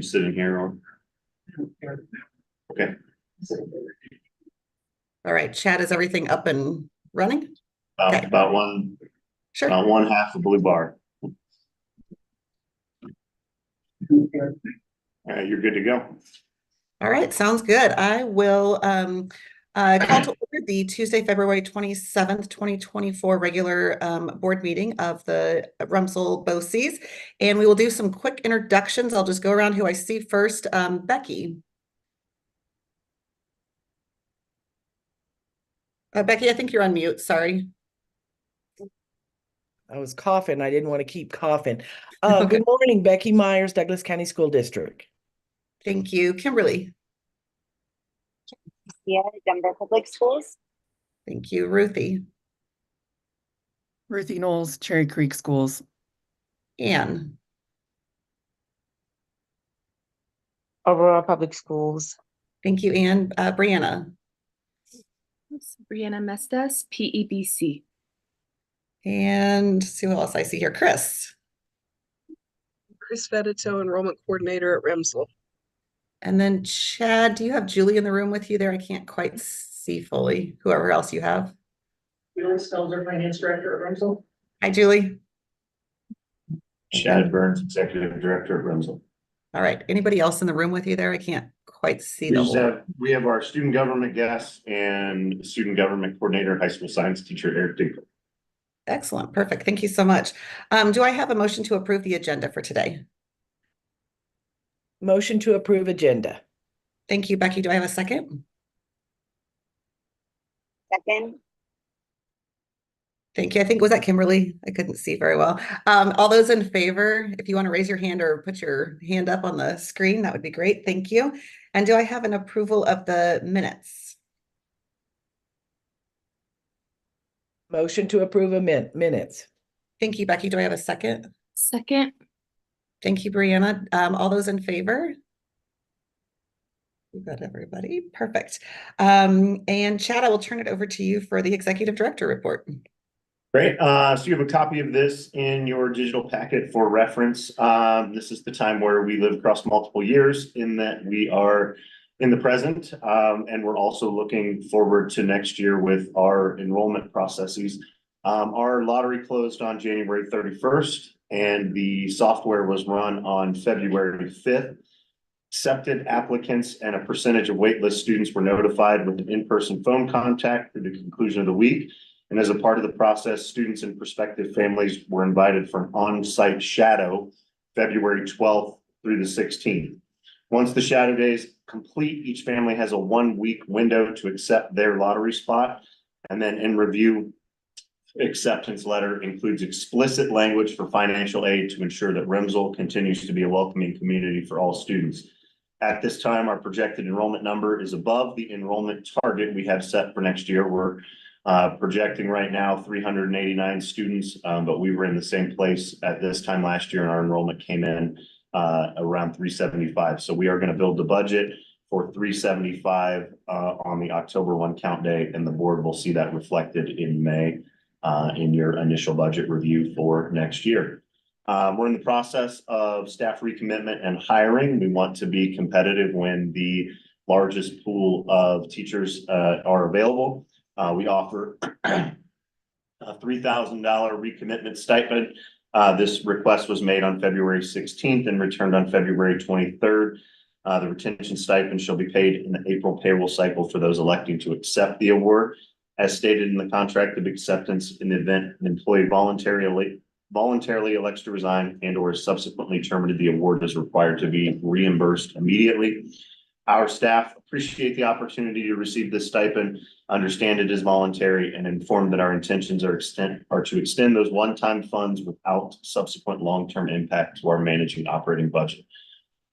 can sit in here or. Okay. All right, Chad, is everything up and running? Okay. About one half a blue bar. All right, you're good to go. All right, sounds good. I will call to order the Tuesday, February 27th, 2024 regular board meeting of the RMSEL BOCES. And we will do some quick introductions. I'll just go around who I see first. Becky. Becky, I think you're on mute. Sorry. I was coughing. I didn't want to keep coughing. Okay. Good morning, Becky Myers, Douglas County School District. Thank you. Kimberly. Yeah, Denver Public Schools. Thank you. Ruthie. Ruthie Knowles, Cherry Creek Schools. Anne. Aurora Public Schools. Thank you, Anne. Brianna. Brianna Mestas, PEBC. And see what else I see here. Chris. Chris Fedito, Enrollment Coordinator at RMSEL. And then Chad, do you have Julie in the room with you there? I can't quite see fully. Whoever else you have. Julie Stelzer, Finance Director at RMSEL. Hi, Julie. Chad Burns, Executive Director at RMSEL. All right. Anybody else in the room with you there? I can't quite see the whole. We have our student government guests and student government coordinator, high school science teacher, Eric Dinkle. Excellent. Perfect. Thank you so much. Do I have a motion to approve the agenda for today? Motion to approve agenda. Thank you, Becky. Do I have a second? Second. Thank you. I think, was that Kimberly? I couldn't see very well. All those in favor, if you want to raise your hand or put your hand up on the screen, that would be great. Thank you. And do I have an approval of the minutes? Motion to approve minutes. Thank you, Becky. Do I have a second? Second. Thank you, Brianna. All those in favor? We've got everybody. Perfect. And Chad, I will turn it over to you for the executive director report. Great. So you have a copy of this in your digital packet for reference. This is the time where we live across multiple years in that we are in the present, and we're also looking forward to next year with our enrollment processes. Our lottery closed on January 31st, and the software was run on February 5th. Accepted applicants and a percentage of waitlist students were notified with an in-person phone contact through the conclusion of the week. And as a part of the process, students and prospective families were invited for an on-site shadow February 12th through the 16th. Once the shadow days complete, each family has a 1-week window to accept their lottery spot. And then in review, acceptance letter includes explicit language for financial aid to ensure that RMSEL continues to be a welcoming community for all students. At this time, our projected enrollment number is above the enrollment target we have set for next year. We're projecting right now 389 students, but we were in the same place at this time last year and our enrollment came in around 375. So we are going to build the budget for 375 on the October 1 count day, and the board will see that reflected in May in your initial budget review for next year. We're in the process of staff recommitment and hiring. We want to be competitive when the largest pool of teachers are available. We offer a $3,000 recommitment stipend. This request was made on February 16th and returned on February 23rd. The retention stipend shall be paid in the April payroll cycle for those electing to accept the award. As stated in the contract of acceptance, in the event an employee voluntarily elects to resign and or is subsequently terminated, the award is required to be reimbursed immediately. Our staff appreciate the opportunity to receive this stipend, understand it is voluntary, and informed that our intentions are to extend those one-time funds without subsequent long-term impact to our managing operating budget.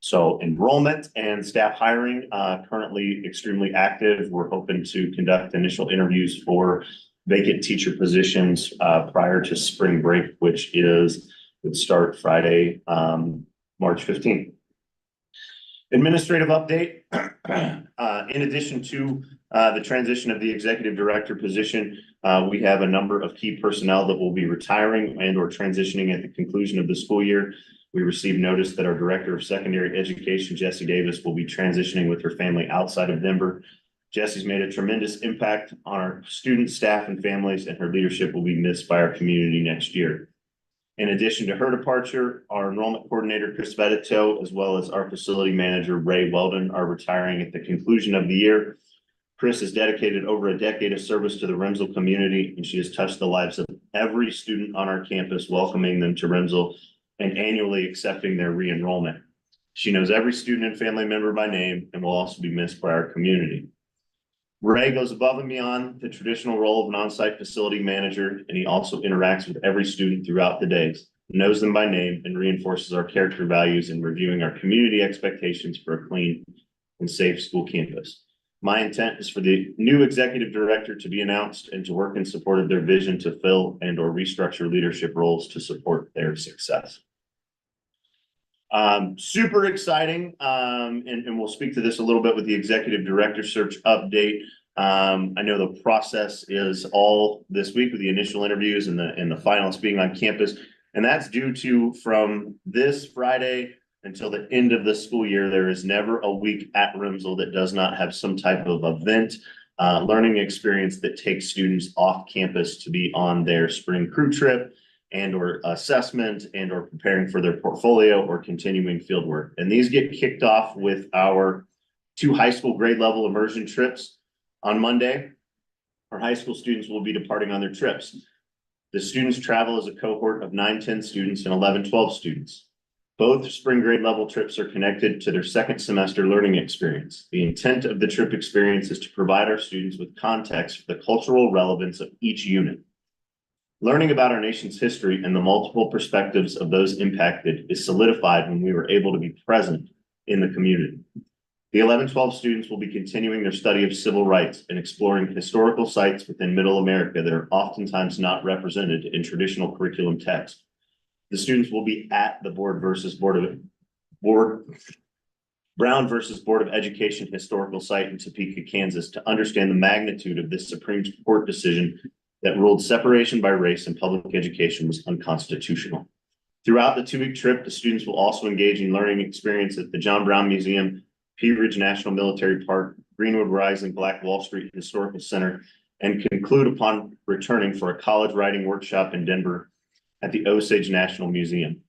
So enrollment and staff hiring currently extremely active. We're hoping to conduct initial interviews for vacant teacher positions prior to spring break, which would start Friday, March 15th. Administrative update. In addition to the transition of the executive director position, we have a number of key personnel that will be retiring and or transitioning at the conclusion of the school year. We received notice that our Director of Secondary Education, Jessie Davis, will be transitioning with her family outside of Denver. Jessie's made a tremendous impact on our students, staff, and families, and her leadership will be missed by our community next year. In addition to her departure, our enrollment coordinator, Chris Vedito, as well as our facility manager, Ray Weldon, are retiring at the conclusion of the year. Chris has dedicated over a decade of service to the RMSEL community, and she has touched the lives of every student on our campus, welcoming them to RMSEL and annually accepting their re-enrollment. She knows every student and family member by name and will also be missed by our community. Ray goes above and beyond the traditional role of an on-site facility manager, and he also interacts with every student throughout the days, knows them by name, and reinforces our character values in reviewing our community expectations for a clean and safe school campus. My intent is for the new executive director to be announced and to work in support of their vision to fill and or restructure leadership roles to support their success. Super exciting. And we'll speak to this a little bit with the executive director search update. I know the process is all this week with the initial interviews and the finalists being on campus. And that's due to from this Friday until the end of the school year, there is never a week at RMSEL that does not have some type of event, learning experience that takes students off campus to be on their spring crew trip and or assessment and or preparing for their portfolio or continuing field work. And these get kicked off with our 2 high school grade level immersion trips on Monday. Our high school students will be departing on their trips. The students travel as a cohort of 9-10 students and 11-12 students. Both spring grade level trips are connected to their second semester learning experience. The intent of the trip experience is to provide our students with context for the cultural relevance of each unit. Learning about our nation's history and the multiple perspectives of those impacted is solidified when we were able to be present in the community. The 11-12 students will be continuing their study of civil rights and exploring historical sites within Middle America that are oftentimes not represented in traditional curriculum text. The students will be at the Brown versus Board of Education historical site in Topeka, Kansas, to understand the magnitude of this Supreme Court decision that ruled separation by race in public education was unconstitutional. Throughout the 2-week trip, the students will also engage in learning experience at the John Brown Museum, Pea Ridge National Military Park, Greenwood Rising, Black Wall Street Historical Center, and conclude upon returning for a college writing workshop in Denver at the Osage National Museum.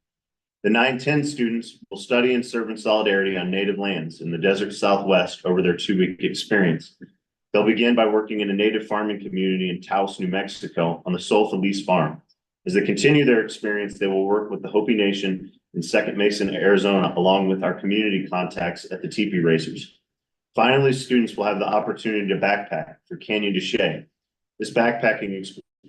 The 9-10 students will study and serve in solidarity on native lands in the desert Southwest over their 2-week experience. They'll begin by working in a native farming community in Taos, New Mexico on the Sol Feliz farm. As they continue their experience, they will work with the Hopi Nation in Second Mason, Arizona, along with our community contacts at the Teepee Racers. Finally, students will have the opportunity to backpack through Canyon de Chelly.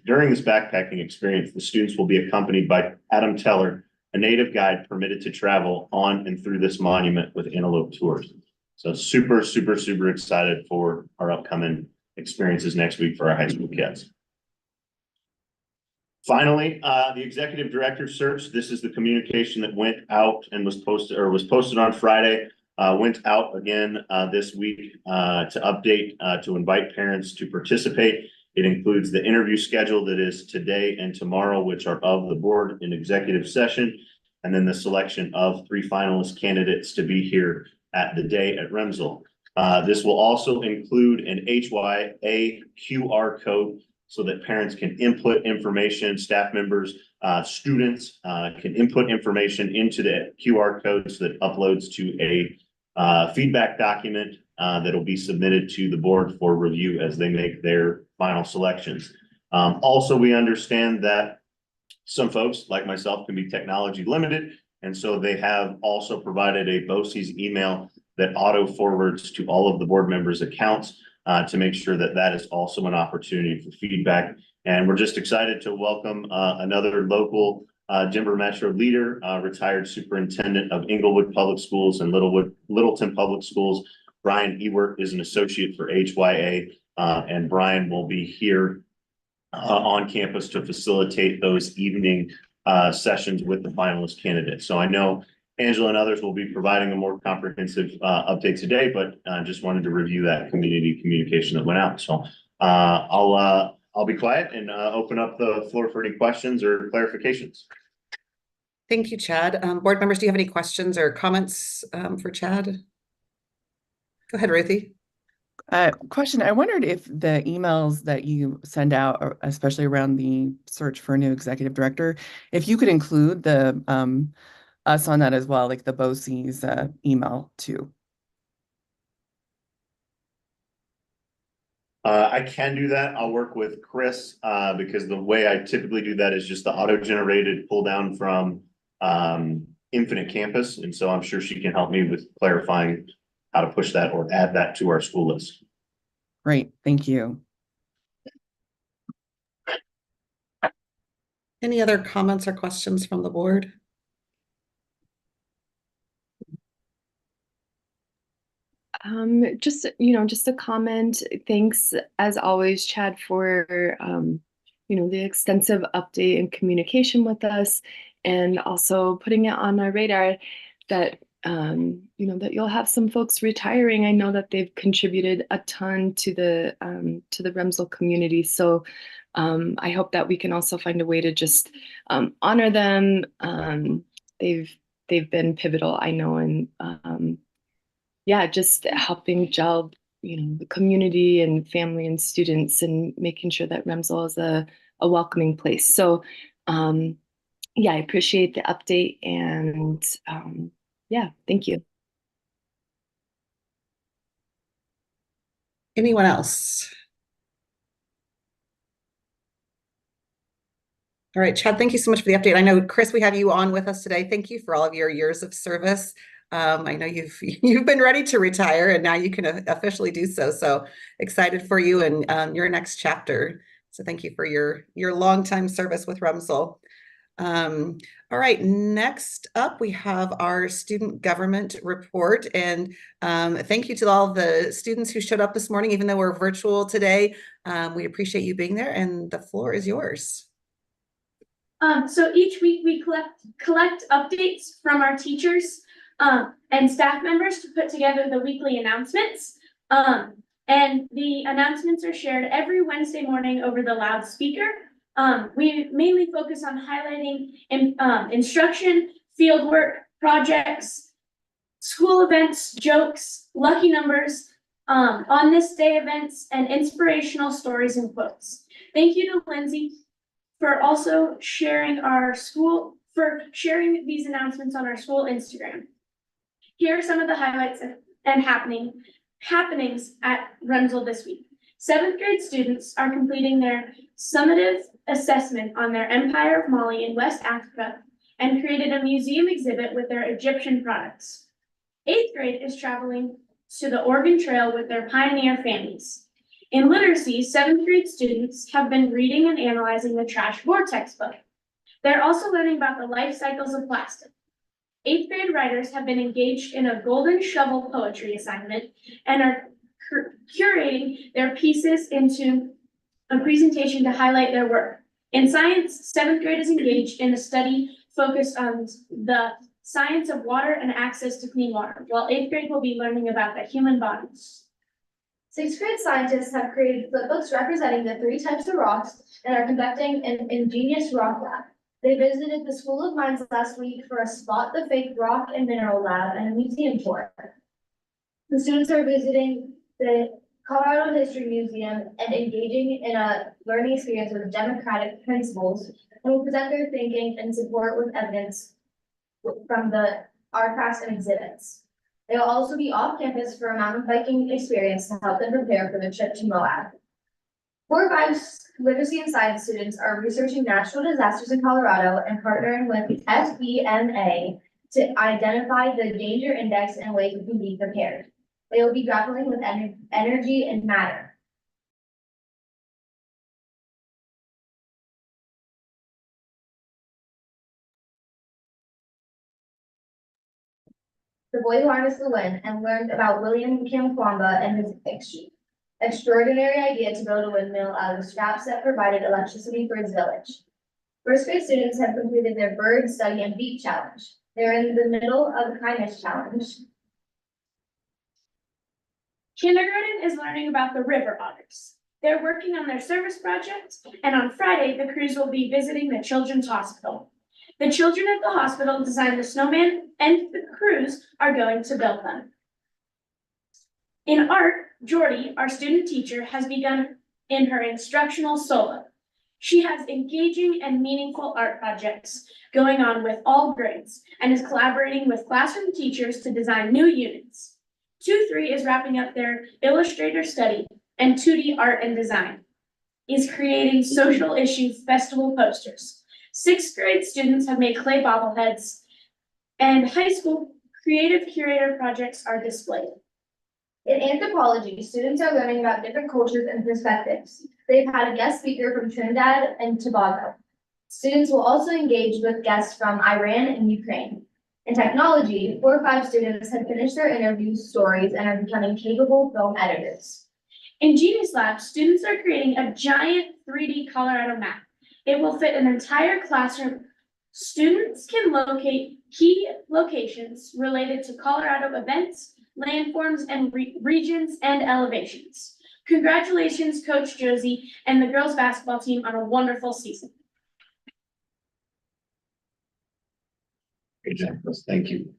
During this backpacking experience, the students will be accompanied by Adam Teller, a native guide permitted to travel on and through this monument with Antelope Tours. So super, super, super excited for our upcoming experiences next week for our high school kids. Finally, the executive director search. This is the communication that went out and was posted on Friday. Went out again this week to update, to invite parents to participate. It includes the interview schedule that is today and tomorrow, which are of the board in executive session, and then the selection of 3 finalist candidates to be here at the day at RMSEL. This will also include an HYA QR code so that parents can input information, staff members, students can input information into the QR code so that it uploads to a feedback document that will be submitted to the board for review as they make their final selections. Also, we understand that some folks like myself can be technology limited. And so they have also provided a BOCES email that auto forwards to all of the board members' accounts to make sure that that is also an opportunity for feedback. And we're just excited to welcome another local Denver Metro leader, retired superintendent of Inglewood Public Schools and Littleton Public Schools. Brian Ewert is an associate for HYA, and Brian will be here on campus to facilitate those evening sessions with the finalist candidates. So I know Angela and others will be providing a more comprehensive update today, but just wanted to review that community communication that went out. So I'll be quiet and open up the floor for any questions or clarifications. Thank you, Chad. Board members, do you have any questions or comments for Chad? Go ahead, Ruthie. Question, I wondered if the emails that you send out, especially around the search for a new executive director, if you could include the us on that as well, like the BOCES email too. I can do that. I'll work with Chris because the way I typically do that is just the auto-generated pull down from Infinite Campus. And so I'm sure she can help me with clarifying how to push that or add that to our school list. Great, thank you. Any other comments or questions from the board? Just, just a comment. Thanks as always, Chad, for, the extensive update and communication with us, and also putting it on our radar that, that you'll have some folks retiring. I know that they've contributed a ton to the RMSEL community. So I hope that we can also find a way to just honor them. They've been pivotal, I know, in just helping gel, the community and family and students, and making sure that RMSEL is a welcoming place. So, I appreciate the update, and thank you. Anyone else? All right, Chad, thank you so much for the update. I know, Chris, we have you on with us today. Thank you for all of your years of service. I know you've been ready to retire, and now you can officially do so. So excited for you and your next chapter. So thank you for your longtime service with RMSEL. All right, next up we have our student government report, and thank you to all the students who showed up this morning, even though we're virtual today. We appreciate you being there, and the floor is yours. So each week we collect updates from our teachers and staff members to put together the weekly announcements. And the announcements are shared every Wednesday morning over the loudspeaker. We mainly focus on highlighting instruction, fieldwork, projects, school events, jokes, lucky numbers, on this day events, and inspirational stories and quotes. Thank you to Lindsay for also sharing these announcements on our school Instagram. Here are some of the highlights and happenings at RMSEL this week. 7th grade students are completing their summative assessment on their Empire of Mali in West Africa and created a museum exhibit with their Egyptian products. 8th grade is traveling to the Oregon Trail with their pioneer families. In literacy, 7th grade students have been reading and analyzing the Trash Vortex book. They're also learning about the life cycles of plastic. 8th grade writers have been engaged in a golden shovel poetry assignment and are curating their pieces into a presentation to highlight their work. In science, 7th grade is engaged in a study focused on the science of water and access to clean water, while 8th grade will be learning about the human body. 6th grade scientists have created flipbooks representing the 3 types of rocks and are conducting an ingenious rock lab. They visited the School of Mines last week for a Spot the Fake rock and mineral lab and a museum tour. The students are visiting the Colorado History Museum and engaging in a learning experience with democratic principles, and will present their thinking and support with evidence from the artifacts and exhibits. They will also be off campus for a mountain biking experience to help them prepare for the trip to Moab. 4 or 5 literacy and science students are researching natural disasters in Colorado and partnering with FEMA to identify the danger index and ways we can be prepared. They will be grappling with energy and matter. The boy who harnessed the wind and learned about William Kamkwamba and his extraordinary idea to build a windmill out of the scraps that provided electricity for his village. 1st grade students have completed their bird study and beat challenge. They're in the middle of the kindness challenge. Kindergarten is learning about the river otters. They're working on their service project, and on Friday, the crews will be visiting the Children's Hospital. The children at the hospital designed the snowman and the crews are going to build them. In art, Jordy, our student teacher, has begun in her instructional solo. She has engaging and meaningful art projects going on with all grades and is collaborating with classroom teachers to design new units. 2-3 is wrapping up their illustrator study, and 2D art and design is creating social issue festival posters. 6th grade students have made clay bobbleheads, and high school creative curator projects are displayed. In anthropology, students are learning about different cultures and perspectives. They've had a guest speaker from Trinidad and Tobago. Students will also engage with guests from Iran and Ukraine. In technology, 4 or 5 students have finished their interview stories and are becoming capable film editors. In Genius Lab, students are creating a giant 3D Colorado map. It will fit an entire classroom. Students can locate key locations related to Colorado events, landforms, and regions and elevations. Congratulations, Coach Josie and the girls basketball team on a wonderful season. Great job, Chris. Thank you.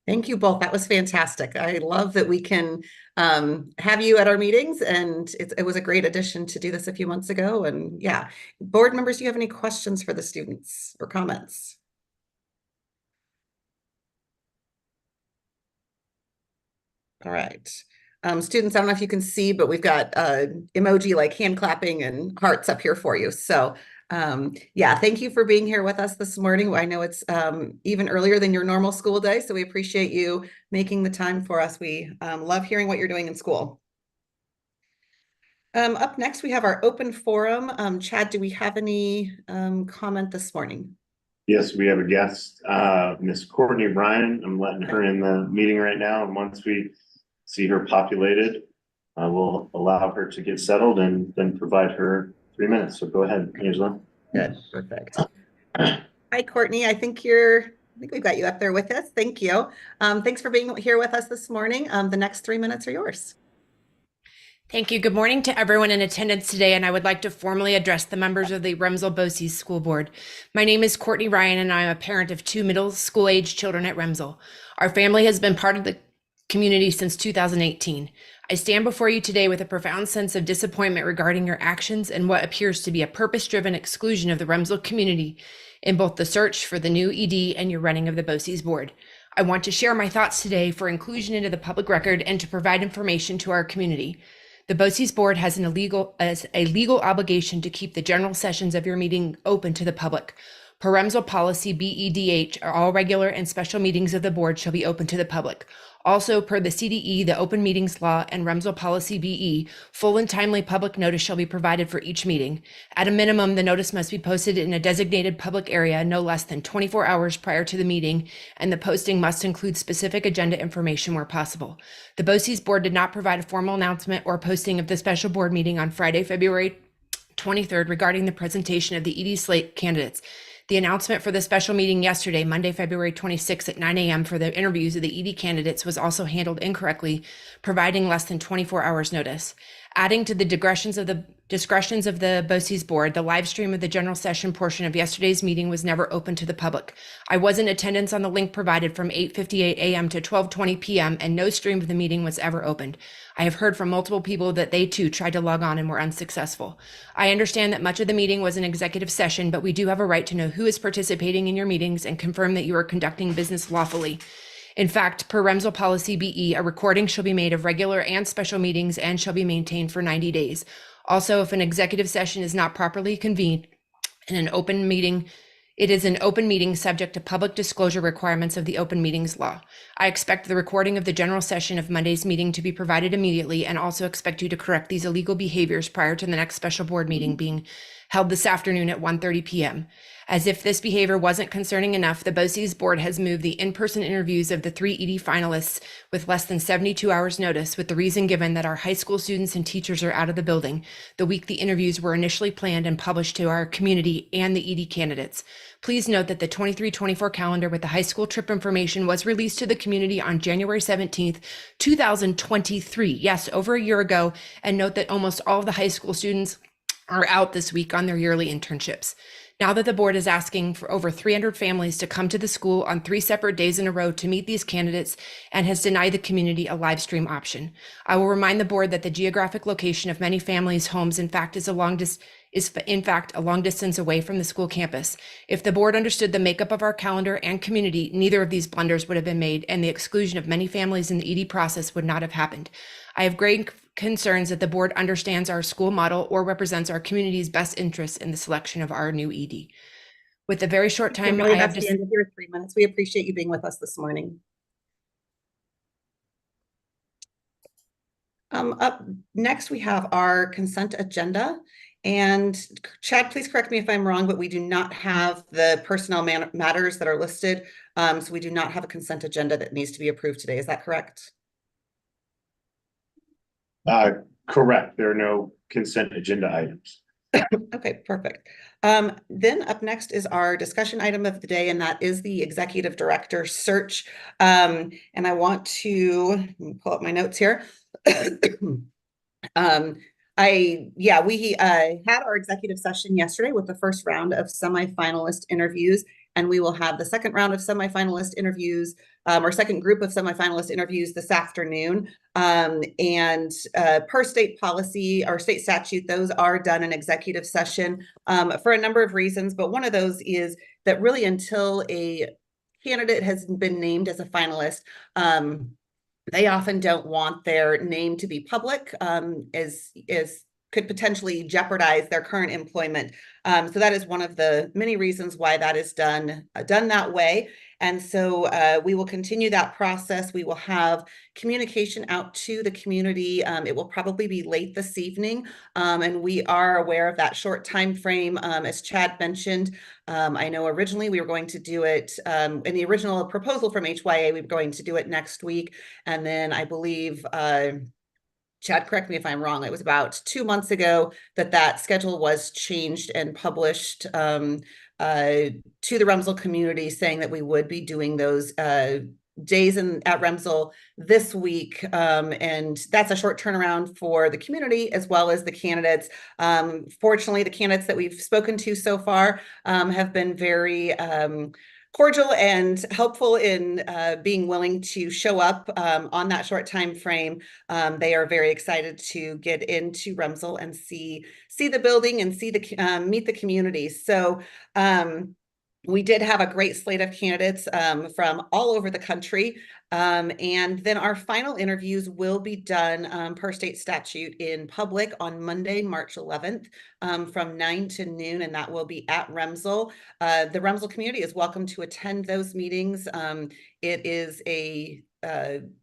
Thank you both. That was fantastic. I love that we can have you at our meetings, and it was a great addition to do this a few months ago. And yeah, board members, do you have any questions for the students or comments? All right. Students, I don't know if you can see, but we've got emoji like hand clapping and hearts up here for you. So yeah, thank you for being here with us this morning. I know it's even earlier than your normal school day, so we appreciate you making the time for us. We love hearing what you're doing in school. Up next, we have our open forum. Chad, do we have any comment this morning? Yes, we have a guest, Miss Courtney Ryan. I'm letting her in the meeting right now, and once we see her populated, we'll allow her to get settled and then provide her 3 minutes. So go ahead, Angela. Good, perfect. Hi, Courtney. I think we've got you up there with us. Thank you. Thanks for being here with us this morning. The next 3 minutes are yours. Thank you. Good morning to everyone in attendance today, and I would like to formally address the members of the RMSEL BOCES School Board. My name is Courtney Ryan, and I am a parent of 2 middle school age children at RMSEL. Our family has been part of the community since 2018. I stand before you today with a profound sense of disappointment regarding your actions and what appears to be a purpose-driven exclusion of the RMSEL community in both the search for the new ED and your running of the BOCES board. I want to share my thoughts today for inclusion into the public record and to provide information to our community. The BOCES board has a legal obligation to keep the general sessions of your meeting open to the public. Per RMSEL policy BEDH, all regular and special meetings of the board shall be open to the public. Also, per the CDE, the open meetings law, and RMSEL policy BE, full and timely public notice shall be provided for each meeting. At a minimum, the notice must be posted in a designated public area no less than 24 hours prior to the meeting, and the posting must include specific agenda information where possible. The BOCES board did not provide a formal announcement or posting of the special board meeting on Friday, February 23rd regarding the presentation of the ED slate candidates. The announcement for the special meeting yesterday, Monday, February 26th at 9 a.m. for the interviews of the ED candidates was also handled incorrectly, providing less than 24 hours notice. Adding to the discretions of the BOCES board, the live stream of the general session portion of yesterday's meeting was never open to the public. I was in attendance on the link provided from 8:58 a.m. to 12:20 p.m. and no stream of the meeting was ever opened. I have heard from multiple people that they too tried to log on and were unsuccessful. I understand that much of the meeting was an executive session, but we do have a right to know who is participating in your meetings and confirm that you are conducting business lawfully. In fact, per RMSEL policy BE, a recording shall be made of regular and special meetings and shall be maintained for 90 days. Also, if an executive session is not properly convened in an open meeting, it is an open meeting subject to public disclosure requirements of the open meetings law. I expect the recording of the general session of Monday's meeting to be provided immediately and also expect you to correct these illegal behaviors prior to the next special board meeting being held this afternoon at 1:30 p.m. As if this behavior wasn't concerning enough, the BOCES board has moved the in-person interviews of the 3 ED finalists with less than 72 hours notice, with the reason given that our high school students and teachers are out of the building the week the interviews were initially planned and published to our community and the ED candidates. Please note that the 23-24 calendar with the high school trip information was released to the community on January 17th, 2023. Yes, over a year ago. And note that almost all of the high school students are out this week on their yearly internships. Now that the board is asking for over 300 families to come to the school on 3 separate days in a row to meet these candidates and has denied the community a live stream option. I will remind the board that the geographic location of many families' homes in fact is a long distance away from the school campus. If the board understood the makeup of our calendar and community, neither of these blunders would have been made, and the exclusion of many families in the ED process would not have happened. I have great concerns that the board understands our school model or represents our community's best interests in the selection of our new ED. With the very short time Kimberly, I have that's the end of your 3 minutes. We appreciate you being with us this morning. Up next, we have our consent agenda. And Chad, please correct me if I'm wrong, but we do not have the personnel matters that are listed. So we do not have a consent agenda that needs to be approved today. Is that correct? Correct. There are no consent agenda items. Okay, perfect. Then up next is our discussion item of the day, and that is the executive director search. And I want to pull up my notes here. We had our executive session yesterday with the first round of semifinalist interviews, and we will have the second round of semifinalist interviews, or second group of semifinalist interviews this afternoon. Per state policy or state statute, those are done in executive session for a number of reasons, but one of those is that really until a candidate has been named as a finalist, they often don't want their name to be public, as could potentially jeopardize their current employment. So that is one of the many reasons why that is done that way. And so we will continue that process. We will have communication out to the community. It will probably be late this evening, and we are aware of that short time frame. As Chad mentioned, I know originally we were going to do it in the original proposal from HYA, we were going to do it next week. And then I believe, Chad, correct me if I'm wrong, it was about 2 months ago that schedule was changed and published to the RMSEL community, saying that we would be doing those days at RMSEL this week. And that's a short turnaround for the community as well as the candidates. Fortunately, the candidates that we've spoken to so far have been very cordial and helpful in being willing to show up on that short time frame. They are very excited to get into RMSEL and see the building and meet the community. So we did have a great slate of candidates from all over the country. And then our final interviews will be done per state statute in public on Monday, March 11th from 9 to noon, and that will be at RMSEL. The RMSEL community is welcome to attend those meetings. It is a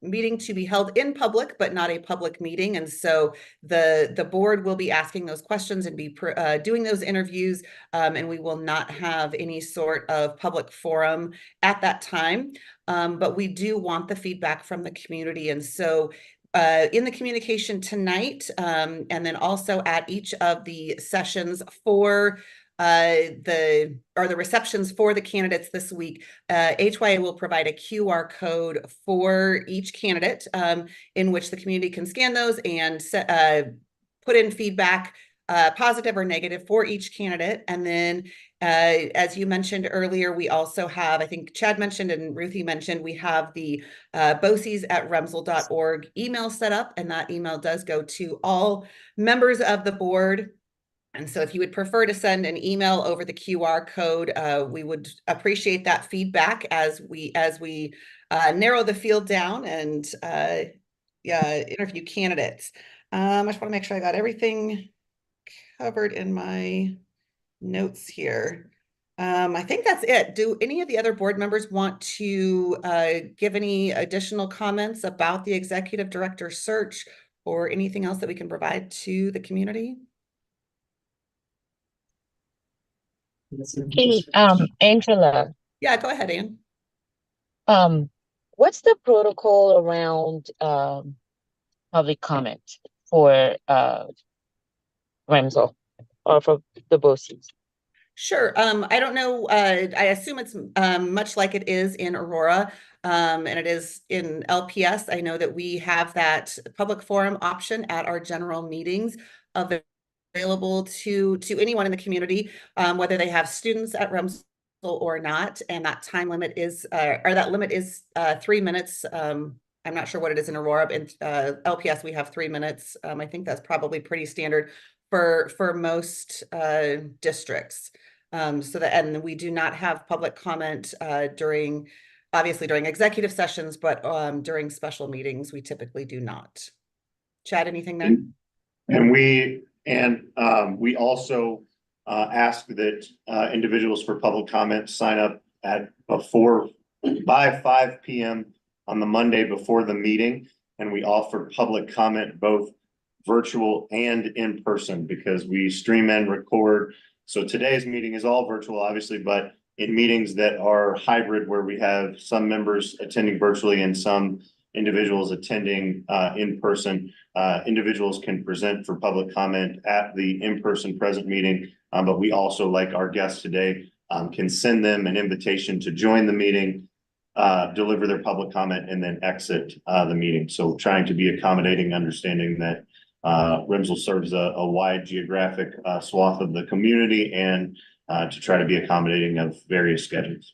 meeting to be held in public, but not a public meeting. And so the board will be asking those questions and be doing those interviews, and we will not have any sort of public forum at that time. But we do want the feedback from the community. And so in the communication tonight, and then also at each of the sessions for the receptions for the candidates this week, HYA will provide a QR code for each candidate in which the community can scan those and put in feedback, positive or negative, for each candidate. And then as you mentioned earlier, we also have, I think Chad mentioned and Ruthie mentioned, we have the BOCES@RMSEL.org email set up, and that email does go to all members of the board. And so if you would prefer to send an email over the QR code, we would appreciate that feedback as we narrow the field down and interview candidates. I just want to make sure I got everything covered in my notes here. I think that's it. Do any of the other board members want to give any additional comments about the executive director search or anything else that we can provide to the community? Hey, Angela, Yeah, go ahead, Ann. what's the protocol around public comment for RMSEL or for the BOCES? Sure. I don't know. I assume it's much like it is in Aurora, and it is in LPS. I know that we have that public forum option at our general meetings of the available to anyone in the community, whether they have students at RMSEL or not. And that time limit is, or that limit is 3 minutes. I'm not sure what it is in Aurora, but in LPS we have 3 minutes. I think that's probably pretty standard for most districts. So that, and we do not have public comment obviously during executive sessions, but during special meetings, we typically do not. Chad, anything there? And we also ask that individuals for public comment sign up by 5 p.m. on the Monday before the meeting. And we offer public comment both virtual and in person because we stream and record. So today's meeting is all virtual, obviously, but in meetings that are hybrid, where we have some members attending virtually and some individuals attending in person, individuals can present for public comment at the in-person present meeting. But we also, like our guests today, can send them an invitation to join the meeting, deliver their public comment, and then exit the meeting. So trying to be accommodating, understanding that RMSEL serves a wide geographic swath of the community, and to try to be accommodating of various schedules.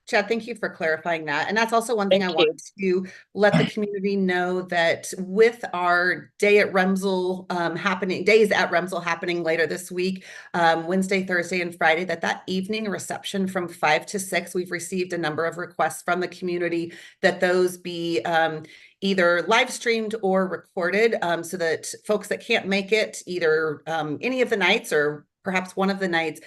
Chad, thank you for clarifying that. And that's also one thing Thank I wanted to let the community know, that with our days at RMSEL happening later this week, Wednesday, Thursday, and Friday, that evening reception from 5 to 6, we've received a number of requests from the community that those be either live streamed or recorded, so that folks that can't make it either any of the nights or perhaps one of the nights.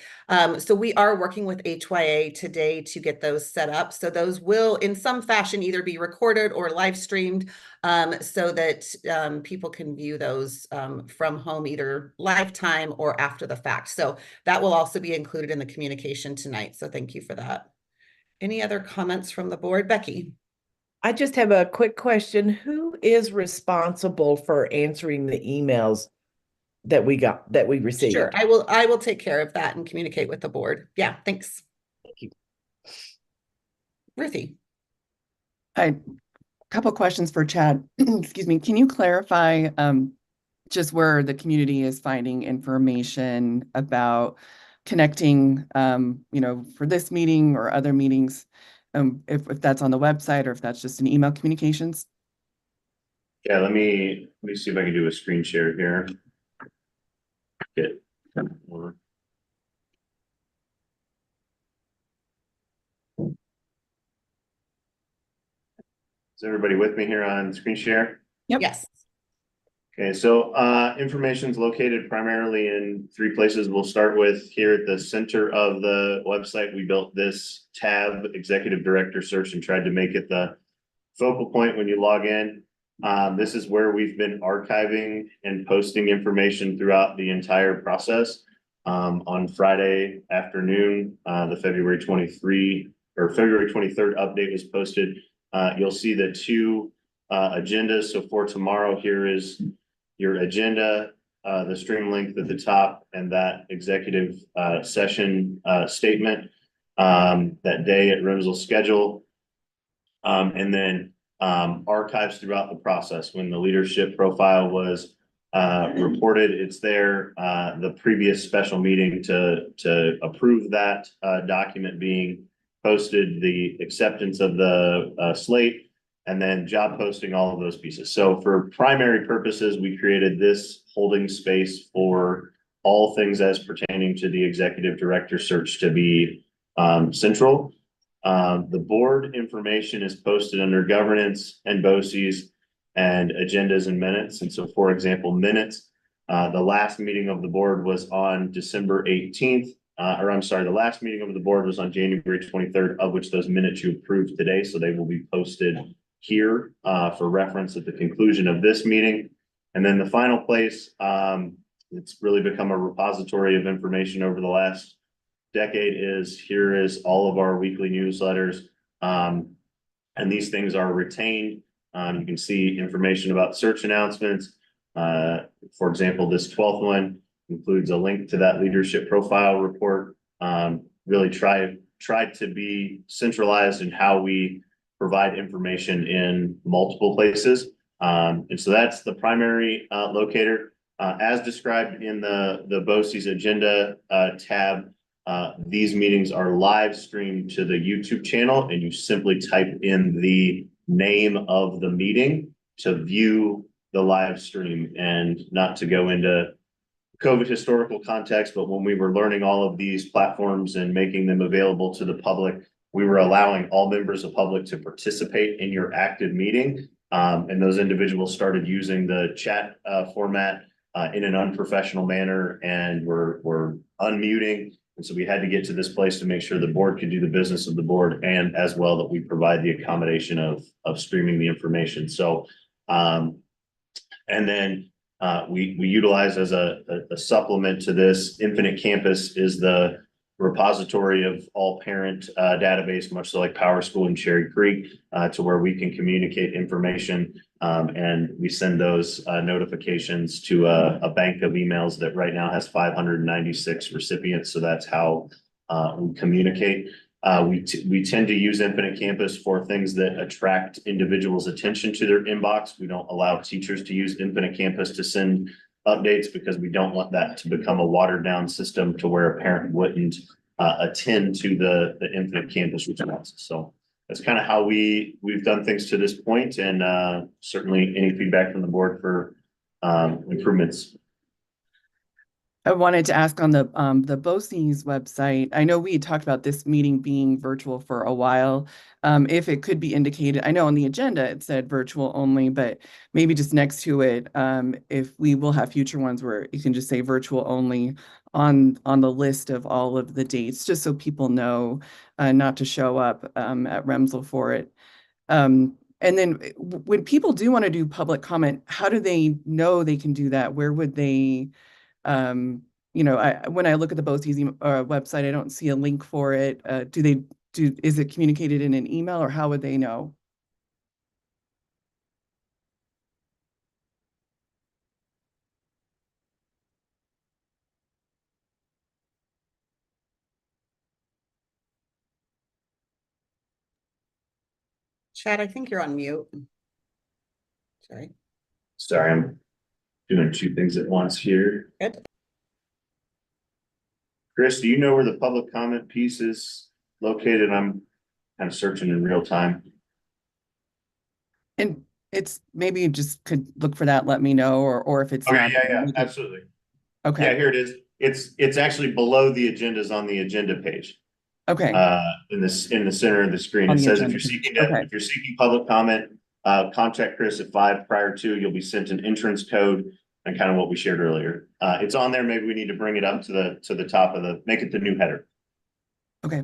So we are working with HYA today to get those set up. So those will in some fashion either be recorded or live streamed, so that people can view those from home, either live time or after the fact. So that will also be included in the communication tonight. So thank you for that. Any other comments from the board? Becky? I just have a quick question. Who is responsible for answering the emails that we received? Sure, I will take care of that and communicate with the board. Yeah, thanks. Thank you. Ruthie? A couple questions for Chad. Excuse me. Can you clarify just where the community is finding information about connecting, for this meeting or other meetings, if that's on the website or if that's just an email communications? Yeah, let me see if I can do a screen share here. Good. Is everybody with me here on screen share? Yep. Yes. Okay, so information is located primarily in 3 places. We'll start with here at the center of the website. We built this tab, Executive Director Search, and tried to make it the focal point when you log in. This is where we've been archiving and posting information throughout the entire process. On Friday afternoon, the February 23rd update was posted. You'll see the 2 agendas. So for tomorrow, here is your agenda, the stream link at the top, and that executive session statement, that day at RMSEL schedule, and then archives throughout the process. When the leadership profile was reported, it's there. The previous special meeting to approve that document being posted, the acceptance of the slate, and then job posting, all of those pieces. So for primary purposes, we created this holding space for all things as pertaining to the executive director search to be central. The board information is posted under governance and BOCES and agendas and minutes. And so, for example, minutes, the last meeting of the board was on December 18th. The last meeting of the board was on January 23rd, of which those minutes you approved today. So they will be posted here for reference at the conclusion of this meeting. And then the final place, it's really become a repository of information over the last decade, here is all of our weekly newsletters. And these things are retained. You can see information about search announcements. For example, this 12th one includes a link to that leadership profile report. Really tried to be centralized in how we provide information in multiple places. And so that's the primary locator. As described in the BOCES agenda tab, these meetings are live streamed to the YouTube channel, and you simply type in the name of the meeting to view the live stream. And not to go into COVID historical context, but when we were learning all of these platforms and making them available to the public, we were allowing all members of public to participate in your active meeting. And those individuals started using the chat format in an unprofessional manner and were unmuting. And so we had to get to this place to make sure the board could do the business of the board, and as well that we provide the accommodation of streaming the information. So, and then we utilize as a supplement to this, Infinite Campus is the repository of all parent database, much so like PowerSchool and Cherry Creek, to where we can communicate information. And we send those notifications to a bank of emails that right now has 596 recipients. So that's how we communicate. We tend to use Infinite Campus for things that attract individuals' attention to their inbox. We don't allow teachers to use Infinite Campus to send updates because we don't want that to become a watered down system to where a parent wouldn't attend to the Infinite Campus responses. So that's kind of how we've done things to this point, and certainly any feedback from the board for improvements. I wanted to ask on the BOCES website. I know we had talked about this meeting being virtual for a while. If it could be indicated, I know on the agenda it said virtual only, but maybe just next to it, if we will have future ones where you can just say virtual only on the list of all of the dates, just so people know not to show up at RMSEL for it. And then when people do want to do public comment, how do they know they can do that? Where would they? When I look at the BOCES website, I don't see a link for it. Is it communicated in an email, or how would they know? Chad, I think you're on mute. Sorry, I'm doing two things at once here. Good. Chris, do you know where the public comment piece is located? I'm kind of searching in real time. And it's maybe you just could look for that, let me know, or if it's Okay, not. yeah, absolutely. Okay. Yeah, here it is. It's actually below the agendas on the agenda page. Okay. In the center of the screen, it says if you're seeking public comment, contact Chris at 5 prior to. You'll be sent an entrance code and kind of what we shared earlier. It's on there. Maybe we need to bring it up to the top of make it the new header. Okay,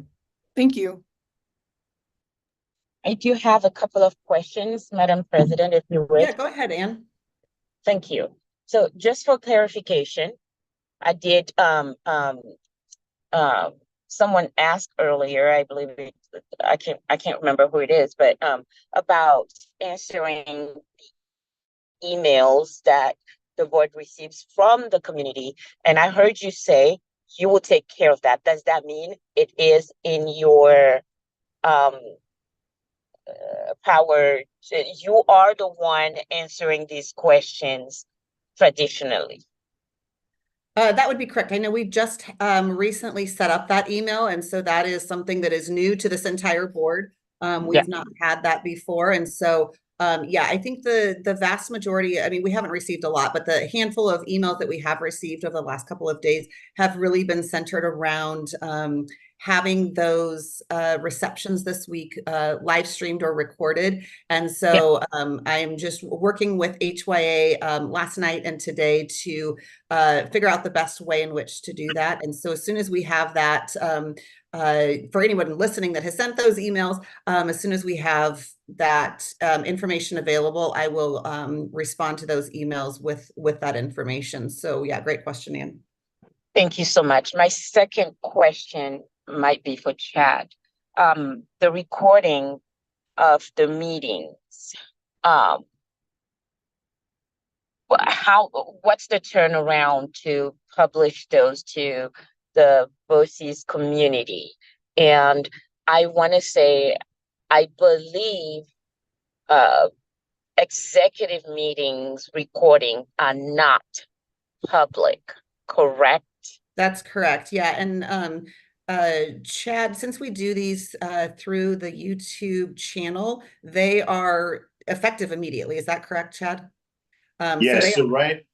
thank you. I do have a couple of questions, Madam President, if you would. Yeah, go ahead, Ann. Thank you. So just for clarification, I did someone asked earlier, I believe I can't remember who it is, but about answering emails that the board receives from the community. And I heard you say you will take care of that. Does that mean it is in your power you are the one answering these questions traditionally? That would be correct. I know we just recently set up that email, and so that is something that is new to this entire board. We've not had that before, and so yeah, I think the vast majority, I mean, we haven't received a lot, but the handful of emails that we have received over the last couple of days have really been centered around having those receptions this week live streamed or recorded. And so I'm just working with HYA last night and today to figure out the best way in which to do that. And so as soon as we have that, for anyone listening that has sent those emails, as soon as we have that information available, I will respond to those emails with that information. So yeah, great question, Ann. Thank you so much. My second question might be for Chad. The recording of the meetings, what's the turnaround to publish those to the BOCES community? And I want to say, I believe executive meetings recording are not public, correct? That's correct. Yeah. And Chad, since we do these through the YouTube channel, they are effective immediately. Is that correct, Chad? Yes, so right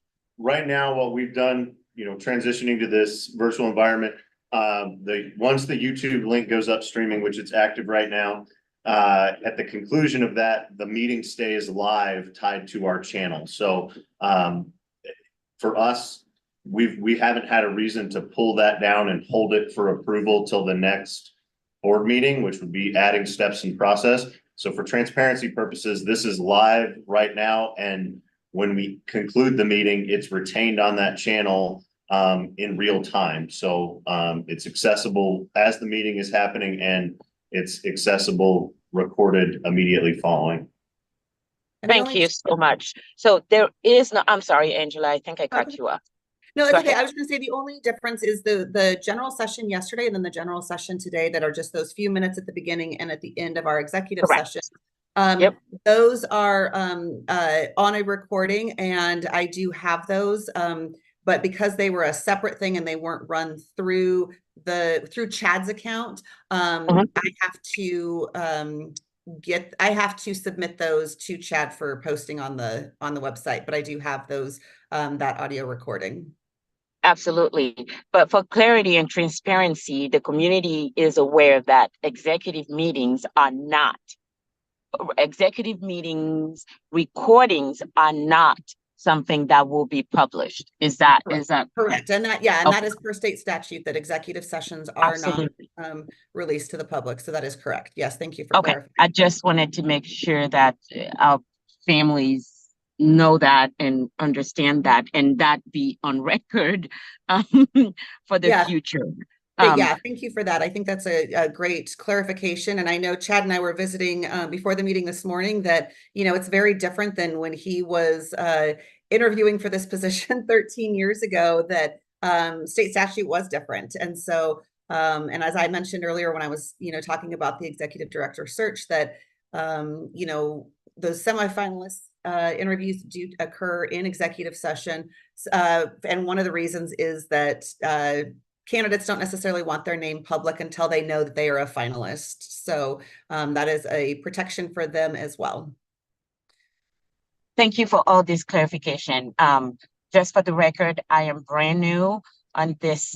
now, what we've done, transitioning to this virtual environment, once the YouTube link goes up streaming, which it's active right now, at the conclusion of that, the meeting stays live tied to our channel. So for us, we haven't had a reason to pull that down and hold it for approval till the next board meeting, which would be adding steps in process. So for transparency purposes, this is live right now, and when we conclude the meeting, it's retained on that channel in real time. So it's accessible as the meeting is happening, and it's accessible recorded immediately following. Thank you so much. So there is no, I'm sorry, Angela, I think I cut you off. No, it's okay. I was going to say the only difference is the general session yesterday and then the general session today that are just those few minutes at the beginning and at the end of our executive session. Those are on a recording, and I do have those, but because they were a separate thing and they weren't run through Chad's account, I have to submit those to Chad for posting on the website, but I do have those that audio recording. Absolutely. But for clarity and transparency, the community is aware that executive meetings recordings are not something that will be published. Is that correct? And that is per state statute that executive sessions are not released to the public. So that is correct. Yes, thank you for clarifying. I just wanted to make sure that our families know that and understand that, and that be on record for the future. Thank you for that. I think that's a great clarification. And I know Chad and I were visiting before the meeting this morning that, it's very different than when he was interviewing for this position 13 years ago, that state statute was different. And so, and as I mentioned earlier, when I was, talking about the executive director search, that, those semifinalists interviews do occur in executive session. And one of the reasons is that candidates don't necessarily want their name public until they know that they are a finalist. So that is a protection for them as well. Thank you for all this clarification. Just for the record, I am brand new on this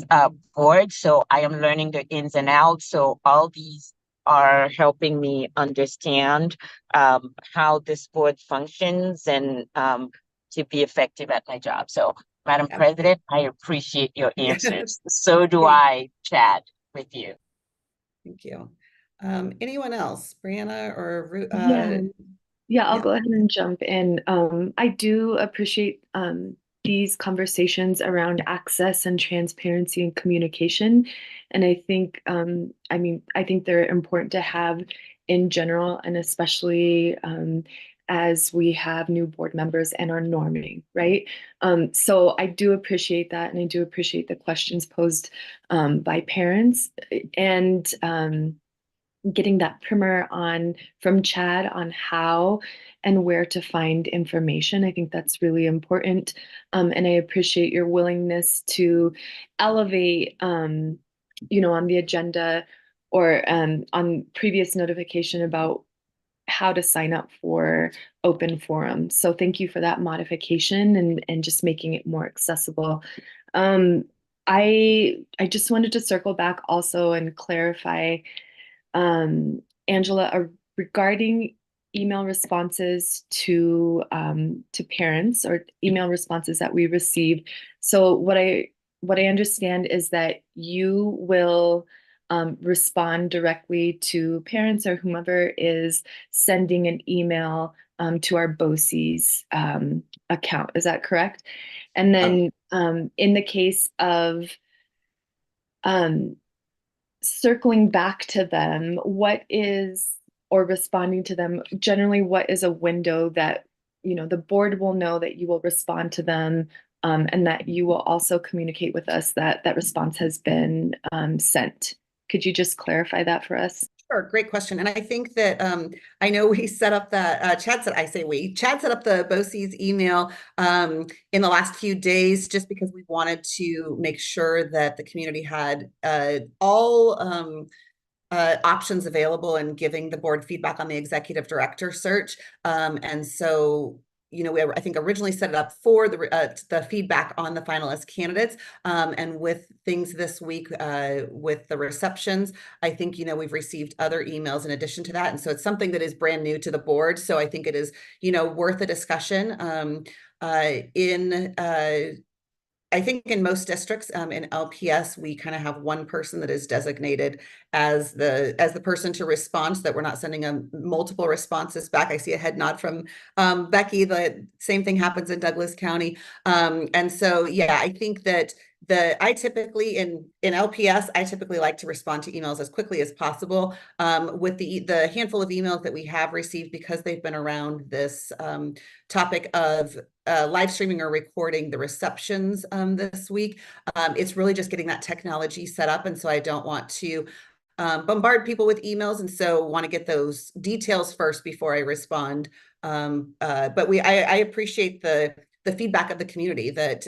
board, so I am learning the ins and outs. So all these are helping me understand how this board functions and to be effective at my job. So, Madam President, I appreciate your answers. So do I, Chad, with you. Thank you. Anyone else? Brianna or I'll go ahead and jump in. I do appreciate these conversations around access and transparency and communication. And I think, I think they're important to have in general, and especially as we have new board members and are norming, right? So I do appreciate that. And I do appreciate the questions posed by parents, and getting that primer from Chad on how and where to find information. I think that's really important. And I appreciate your willingness to elevate, on the agenda or on previous notification about how to sign up for open forum. So thank you for that modification and just making it more accessible. I just wanted to circle back also and clarify, Angela, regarding email responses to parents or email responses that we received. So what I understand is that you will respond directly to parents or whomever is sending an email to our BOCES account. Is that correct? And then in the case of circling back to them, or responding to them, generally what is a window that, the board will know that you will respond to them, and that you will also communicate with us that that response has been sent. Could you just clarify that for us? Sure, great question. And I think that I know we set up that Chad set up the BOCES email in the last few days just because we wanted to make sure that the community had all options available and giving the board feedback on the executive director search. And so, you know, I think originally set it up for the feedback on the finalist candidates. And with things this week with the receptions, I think, you know, we've received other emails in addition to that. And so it's something that is brand new to the board. So I think it is, you know, worth a discussion. I think in most districts in LPS, we kind of have one person that is designated as the person to respond so that we're not sending multiple responses back. I see a head nod from Becky. The same thing happens in Douglas County. And so, yeah, I think that I typically in LPS, I typically like to respond to emails as quickly as possible. With the handful of emails that we have received because they've been around this topic of live streaming or recording the receptions this week. It's really just getting that technology set up. And so I don't want to bombard people with emails. And so want to get those details first before I respond. But I appreciate the feedback of the community that,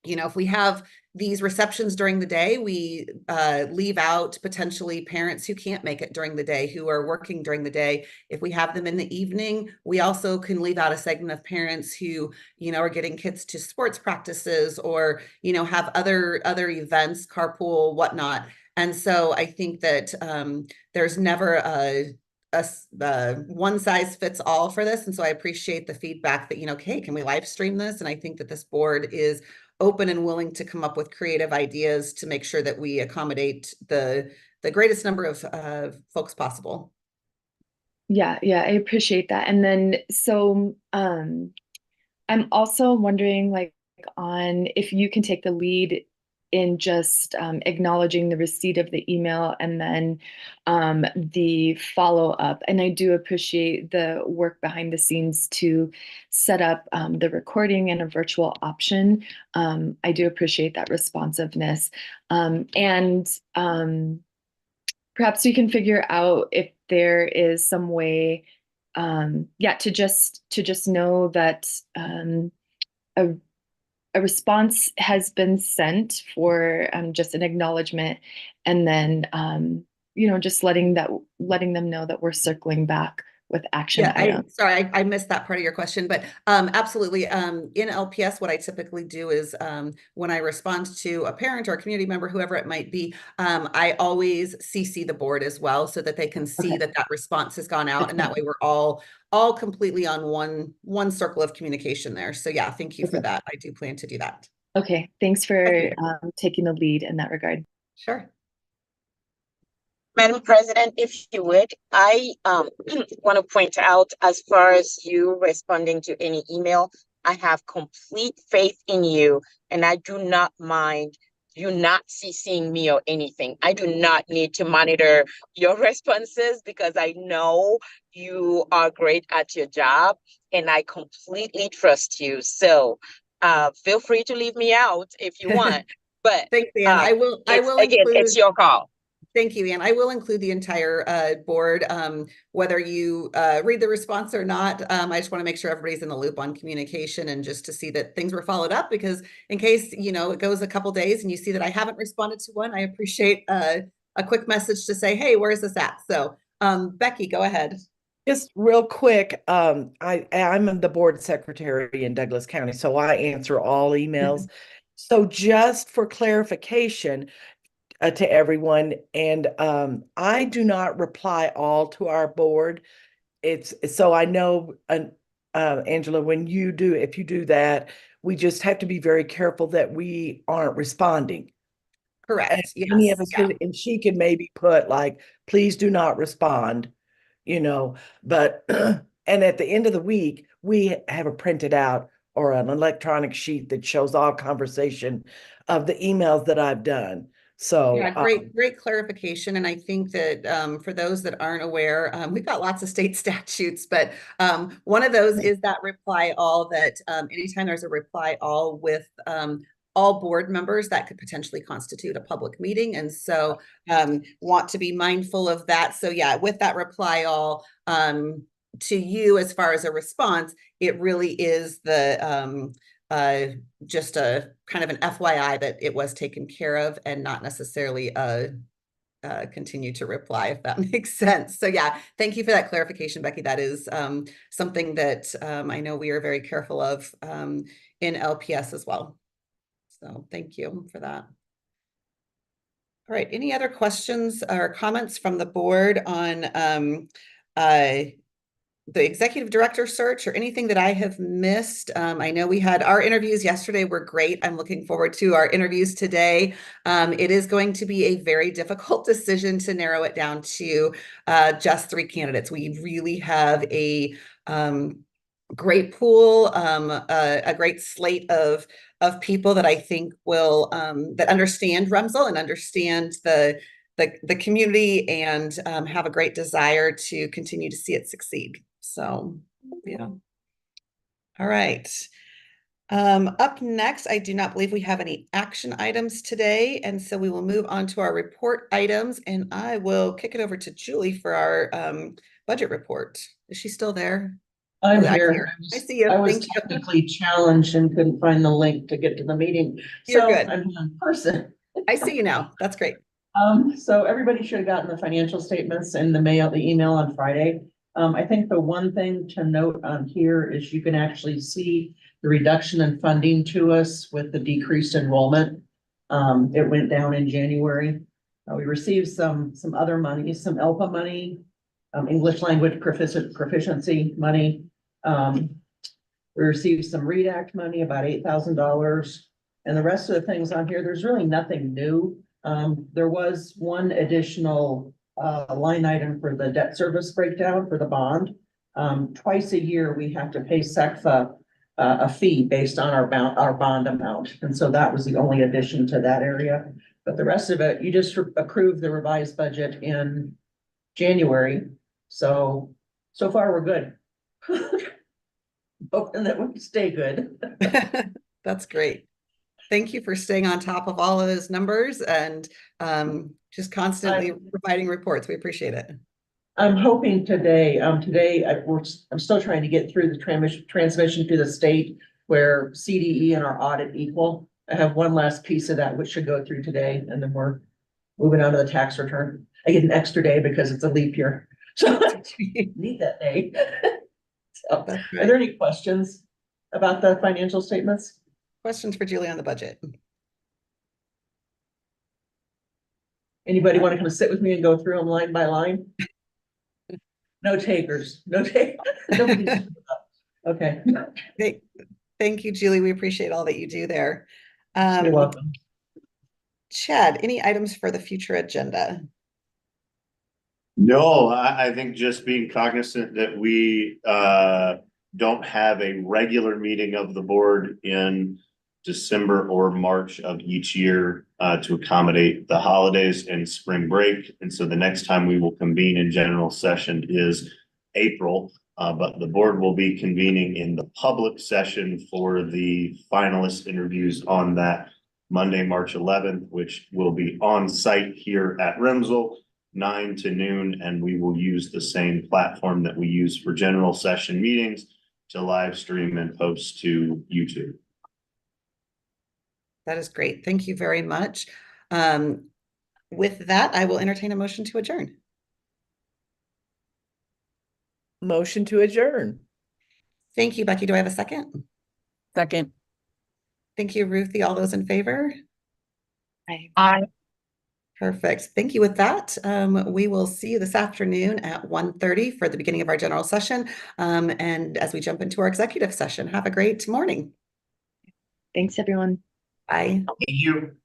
you know, if we have these receptions during the day, we leave out potentially parents who can't make it during the day, who are working during the day. If we have them in the evening, we also can leave out a segment of parents who, you know, are getting kids to sports practices or, you know, have other events, carpool, whatnot. And so I think that there's never a one size fits all for this. And so I appreciate the feedback that, you know, okay, can we live stream this? And I think that this board is open and willing to come up with creative ideas to make sure that we accommodate the greatest number of folks possible. Yeah, I appreciate that. And then so I'm also wondering like on if you can take the lead in just acknowledging the receipt of the email and then the follow-up. And I do appreciate the work behind the scenes to set up the recording and a virtual option. I do appreciate that responsiveness. And perhaps we can figure out if there is some way, to just know that a response has been sent for just an acknowledgement, and then you know, just letting them know that we're circling back with action items. Sorry, I missed that part of your question, but absolutely. In LPS, what I typically do is when I respond to a parent or a community member, whoever it might be, I always CC the board as well so that they can see that response has gone out, and that way we're all completely on one circle of communication there. So yeah, thank you for that. I do plan to do that. Okay, thanks for taking the lead in that regard. Sure. Madam President, if you would, I want to point out, as far as you responding to any email, I have complete faith in you, and I do not mind you not CCing me or anything. I do not need to monitor your responses because I know you are great at your job, and I completely trust you. So feel free to leave me out if you want. But thanks, Ann. I will again, it's your call. Thank you, Ann. I will include the entire board, whether you read the response or not. I just want to make sure everybody's in the loop on communication and just to see that things were followed up, because in case, you know, it goes a couple days and you see that I haven't responded to one, I appreciate a quick message to say, hey, where's this at? So Becky, go ahead. Just real quick, I'm the board secretary in Douglas County, so I answer all emails. So just for clarification, to everyone, and I do not reply all to our board. It's so I know, Angela, when you do, if you do that, we just have to be very careful that we aren't responding. Correct. Yes. Any of us could, and she can maybe put like, please do not respond, you know, but and at the end of the week, we have a printed out or an electronic sheet that shows all conversation of the emails that I've done. So yeah, great clarification. And I think that for those that aren't aware, we've got lots of state statutes, but one of those is that reply all, that anytime there's a reply all with all board members, that could potentially constitute a public meeting. And so want to be mindful of that. So yeah, with that reply all to you as far as a response, it really is the just a kind of an FYI that it was taken care of and not necessarily continue to reply, if that makes sense. So yeah, thank you for that clarification, Becky. That is something that I know we are very careful of in LPS as well. So thank you for that. All right, any other questions or comments from the board on the executive director search or anything that I have missed? I know we had our interviews yesterday were great. I'm looking forward to our interviews today. It is going to be a very difficult decision to narrow it down to just 3 candidates. We really have a great pool, a great slate of people that I think will that understand RMSEL and understand the community and have a great desire to continue to see it succeed. So, yeah. All right. Up next, I do not believe we have any action items today. And so we will move on to our report items, and I will kick it over to Julie for our budget report. Is she still there? I'm Oh, here. I see you. I was Thank you. technically challenged and couldn't find the link to get to the meeting. You're So good. I'm in person. I see you now. That's great. So everybody should have gotten the financial statements in the email on Friday. I think the one thing to note on here is you can actually see the reduction in funding to us with the decreased enrollment. It went down in January. We received some other money, some ELPA money, English language proficiency money. We received some READ Act money, about $8,000. And the rest of the things on here, there's really nothing new. There was one additional line item for the debt service breakdown for the bond. Twice a year, we have to pay SECFA a fee based on our bond amount. And so that was the only addition to that area. But the rest of it, you just approved the revised budget in January. So far we're good. Hoping that we stay good. That's great. Thank you for staying on top of all of those numbers and just constantly providing reports. We appreciate it. I'm hoping today, I'm still trying to get through the transmission to the state where CDE and our audit equal. I have one last piece of that which should go through today, and then we're moving on to the tax return. I get an extra day because it's a leap year. So I need that day. So, are there any questions about the financial statements? Questions for Julie on the budget? Anybody want to come sit with me and go through them line by line? No takers, no takers. Okay. Great. Thank you, Julie. We appreciate all that you do there. You're welcome. Chad, any items for the future agenda? No, I think just being cognizant that we don't have a regular meeting of the board in December or March of each year to accommodate the holidays and spring break. And so the next time we will convene in general session is April, but the board will be convening in the public session for the finalist interviews on that Monday, March 11th, which will be on site here at RMSEL, 9 to noon, and we will use the same platform that we use for general session meetings to live stream and post to YouTube. That is great. Thank you very much. With that, I will entertain a motion to adjourn. Motion to adjourn. Thank you, Becky. Do I have a second? Second. Thank you, Ruthie. All those in favor? Aye. Perfect. Thank you. With that, we will see you this afternoon at 1:30 for the beginning of our general session. And as we jump into our executive session, have a great morning. Thanks, everyone. Bye. Thank you.